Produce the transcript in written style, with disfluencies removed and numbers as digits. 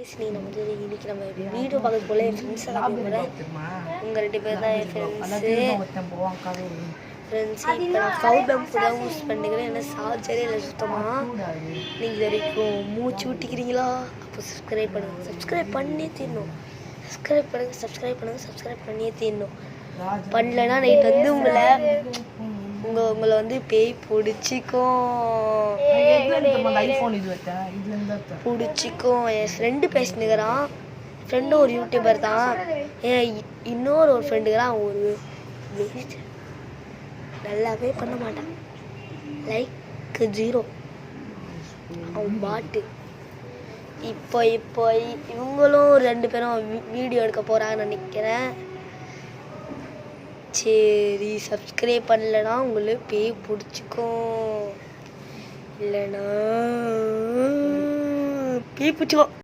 நீ நம்ம வந்து இன்னைக்கு நம்ம வீடியோ பார்க்க போல என் ஃப்ரெண்ட்ஸ் எல்லாம் போகிறேன். உங்கள் 2 பேர் தான் என் ஃப்ரெண்ட்ஸு. இப்போ நான் பவர் பேங்க் கூட யூஸ் பண்ணிக்கிறேன். என்ன சார்ஜரே இல்லை சுத்தமாக. நீங்கள் இது வரைக்கும் மூச்சு விட்டிக்கிறீங்களா? அப்போ சப்ஸ்கிரைப் பண்ணுங்கள். சப்ஸ்கிரைப் பண்ணியே தீரணும். சப்ஸ்கிரைப் பண்ணியே தீரணும். பண்ணலைன்னா நைட் வந்து உங்களை வந்து பேய் பிடிச்சிக்கும். என் ஃப்ரெண்டு பேசினுக்கிறான். ஃப்ரெண்டும் ஒரு யூடியூபர் தான். இன்னொரு ஃப்ரெண்டுக்கிறான். அவன் ஒரு வேஸ்ட், நல்லாவே பண்ண மாட்டான். லைக் 0. அவன் பாட்டு. இப்போ இவங்களும் 2 பேரும் வீடியோ எடுக்க போகிறாங்கன்னு நினைக்கிறேன். சரி, சப்ஸ்கிரைப் பண்ணலைன்னா உங்களுக்கு பேய் பிடிச்சிக்கும். இல்லைன்னா பேய் பிடிச்சிக்கும்.